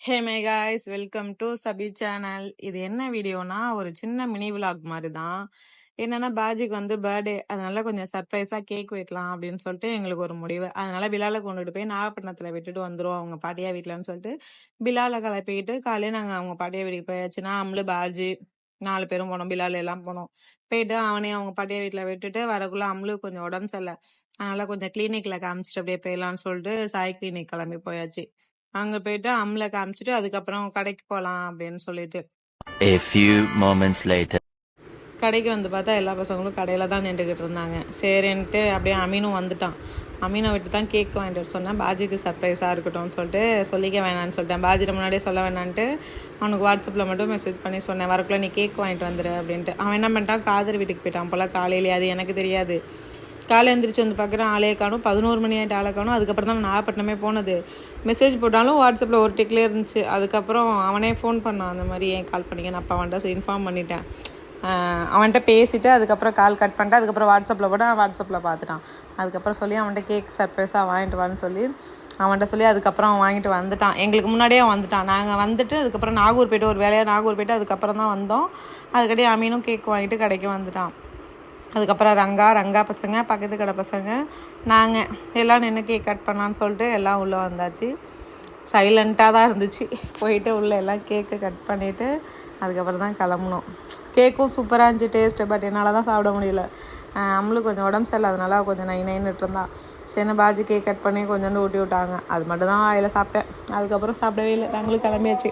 Hey my guys, welcome to Sabi channel. இது என்ன வீடியோனா, ஒரு சின்ன மினி விலாக் மாதிரி தான். என்னன்னா, பாஜிக்கு வந்து பர்த்டே, அதனால கொஞ்சம் சர்ப்ரைஸா கேக் வைக்கலாம் அப்படின்னு சொல்லிட்டு எங்களுக்கு ஒரு முடிவு. அதனால பிலால கொண்டுட்டு போய் நாகப்பட்டினத்துல விட்டுட்டு வந்துருவோம் அவங்க பாட்டியா வீட்டுலன்னு சொல்லிட்டு பிலால கிளப்பிக்கிட்டு காலையில நாங்க அவங்க பாட்டியா வீட்டுக்கு போயாச்சுன்னா, அம்லு பாஜி 4 பேரும் போனோம். பிலால் எல்லாம் போனோம். போயிட்டு அவனையும் அவங்க பாட்டியா வீட்டுல விட்டுட்டு வரக்குள்ள அம்லு கொஞ்சம் உடம்பு சரியில்லை, அதனால கொஞ்சம் கிளினிக்ல காமிச்சிட்டு அப்படியே போயிடலாம்னு சொல்லிட்டு சாய் கிளினிக் கிளம்பி போயாச்சு. அங்க போயிட்டு அம்ல காமிச்சிட்டு அதுக்கப்புறம் கடைக்கு போலாம் அப்படின்னு சொல்லிட்டு A few moments later. கடைக்கு வந்து பார்த்தா எல்லா பசங்களும் கடையில தான் நின்றுக்கிட்டு இருந்தாங்க. சரின்ட்டு அப்படியே அமீனும் வந்துட்டான். அமீனை விட்டு தான் கேக் வாங்கிட்டு வர சொன்னேன். பாஜிக்கு சர்ப்ரைஸாக இருக்கட்டும்னு சொல்லிட்டு சொல்லிக்க வேணான்னு சொல்லிட்டேன். பாஜிட்ட முன்னாடியே சொல்ல வேணான்ட்டு அவனுக்கு வாட்ஸ்அப்பில் மட்டும் மெசேஜ் பண்ணி சொன்னேன், வரக்குள்ள நீ கேக் வாங்கிட்டு வந்துடு அப்படின்ட்டு. அவன் என்ன பண்ணிட்டான், காதர் வீட்டுக்கு போயிட்டான் போல காலையிலேயே. அது எனக்கு தெரியாது. காலை எழுந்திரிச்சு வந்து பார்க்குறேன், ஆளே காணும். 11 மணி ஆகிட்டு ஆளை காணும். அதுக்கப்புறம் தான் நாகப்பட்டினமே போனது. மெசேஜ் போட்டாலும் வாட்ஸ்அப்பில் ஒரு டிக்லேயே இருந்துச்சு. அதுக்கப்புறம் அவனே ஃபோன் பண்ணான், அந்த மாதிரி ஏன் கால் பண்ணிங்க, நான் அப்போ அவன்கிட்ட இன்ஃபார்ம் பண்ணிட்டேன். அவன்கிட்ட பேசிவிட்டு அதுக்கப்புறம் கால் கட் பண்ணிட்டு அதுக்கப்புறம் வாட்ஸ்அப்பில் போட்டு வாட்ஸ்அப்பில் பார்த்துட்டான். அதுக்கப்புறம் சொல்லி அவன்கிட்ட கேக் சர்ப்ரைஸாக வாங்கிட்டு வான்னு சொல்லி அவன்கிட்ட சொல்லி அதுக்கப்புறம் அவன் வாங்கிட்டு வந்துட்டான். எங்களுக்கு முன்னாடியே வந்துட்டான். நாங்கள் வந்துட்டு அதுக்கப்புறம் நாகூர் போய்ட்டு ஒரு வேலையாக நாகூர் போய்ட்டு அதுக்கப்புறம் தான் வந்தோம். அதுக்கடி அமீனும் கேக் வாங்கிட்டு கடைக்கு வந்துட்டான். அதுக்கப்புறம் ரங்கா பசங்க, பக்கத்து கடை பசங்க, நாங்கள் எல்லாம் நின்று கேக் கட் பண்ணலான்னு சொல்லிட்டு எல்லாம் உள்ளே வந்தாச்சு. சைலண்ட்டாக தான் இருந்துச்சு. போயிட்டு உள்ளே எல்லாம் கேக்கு கட் பண்ணிவிட்டு அதுக்கப்புறம் தான் கிளம்புனோம். கேக்கும் சூப்பராக இருந்துச்சு டேஸ்ட்டு. பட் என்னால் தான் சாப்பிட முடியல. நம்மளுக்கு கொஞ்சம் உடம்பு சரியில்லை, அதனால கொஞ்சம் நைன்னுட்டு இருந்தான். சரி பாஜி கேக் கட் பண்ணி கொஞ்சோண்டு ஊட்டி விட்டாங்க. அது மட்டும் தான் வாயில் சாப்பிட்டேன். அதுக்கப்புறம் சாப்பிடவே இல்லை. நாங்களும் கிளம்பியாச்சு.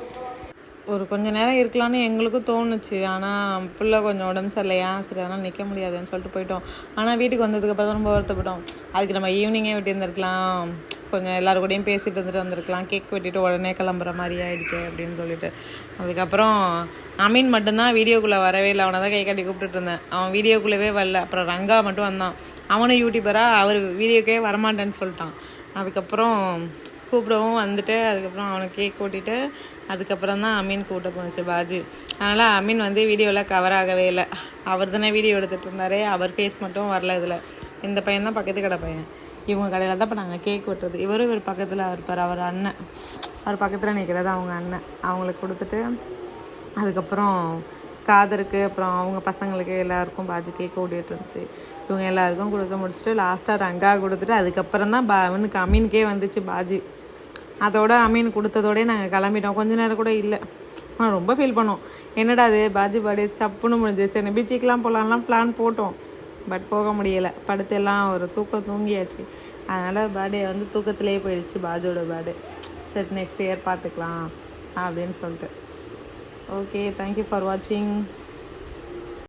ஒரு கொஞ்சம் நேரம் இருக்கலான்னு எங்களுக்கும் தோணுச்சு. ஆனால் பிள்ளை கொஞ்சம் உடம்பு சரியில்லையா, சரி அதனால் நிற்க முடியாதுன்னு சொல்லிட்டு போயிட்டோம். ஆனால் வீட்டுக்கு வந்ததுக்கப்புறம் தான் ரொம்ப வருத்தப்பட்டோம். அதுக்கு நம்ம ஈவினிங்கே வெட்டி இருந்திருக்கலாம், கொஞ்சம் எல்லாரும் கூடயும் பேசிட்டு இருந்துட்டு வந்திருக்கலாம். கேக் வெட்டிட்டு உடனே கிளம்புற மாதிரி ஆயிடுச்சு அப்படின்னு சொல்லிட்டு. அதுக்கப்புறம் அமீன் மட்டும்தான் வீடியோக்குள்ளே வரவே இல்லை. அவனை தான் கை காட்டி கூப்பிட்டுட்டு இருந்தேன். அவன் வீடியோக்குள்ளவே வரல. அப்புறம் ரங்கா மட்டும் வந்தான். அவனும் யூடியூபராக, அவர் வீடியோக்கே வரமாட்டேன்னு சொல்லிட்டான். அதுக்கப்புறம் கூப்பிடவும் வந்துட்டு அதுக்கப்புறம் அவனுக்கு கேக் ஓட்டிட்டு அதுக்கப்புறம் தான் அமீன் கூப்பிட்டு போணுச்சு பாஜி. அதனால் அமீன் வந்து வீடியோவில் கவர் ஆகவே இல்லை. அவர் தானே வீடியோ எடுத்துகிட்டு இருந்தாரே, அவர் ஃபேஸ் மட்டும் வரல இதில். இந்த பையன் தான் பக்கத்து கடை பையன். இவங்க கடையில் தான் இப்போ நாங்கள் கேக் வெட்டுறது. இவர் பக்கத்தில் இருப்பார், அவர் அண்ணன். அவர் பக்கத்தில் நிற்கிறது அவங்க அண்ணன். அவங்களுக்கு கொடுத்துட்டு அதுக்கப்புறம் காதருக்கு அப்புறம் அவங்க பசங்களுக்கு எல்லாருக்கும் பாஜி கேக் ஓடிட்டு இருந்துச்சு. இவங்க எல்லாருக்கும் கொடுத்து முடிச்சுட்டு லாஸ்ட்டாக ரங்கா கொடுத்துட்டு அதுக்கப்புறம் தான் அவனுக்கு அமீனுக்கே வந்துச்சு பாஜி. அதோட அமீன் கொடுத்ததோடய நாங்கள் கிளம்பிட்டோம். கொஞ்ச நேரம் கூட இல்லை. ரொம்ப ஃபீல் பண்ணோம். என்னடா அது பாஜி பர்த்டே சப்புன்னு முடிஞ்சிச்சு. என்ன பீச்சுக்கெலாம் போகலான்லாம் பிளான் போட்டோம். பட் போக முடியலை. படுத்து எல்லாம் ஒரு தூங்கியாச்சு. அதனால் பர்த்டே வந்து தூக்கத்திலே போயிடுச்சு பாஜியோட பர்த்டே. சரி நெக்ஸ்ட் இயர் பார்த்துக்கலாம் அப்படின்னு சொல்லிட்டு. ஓகே, தேங்க்யூ ஃபார் வாட்சிங்.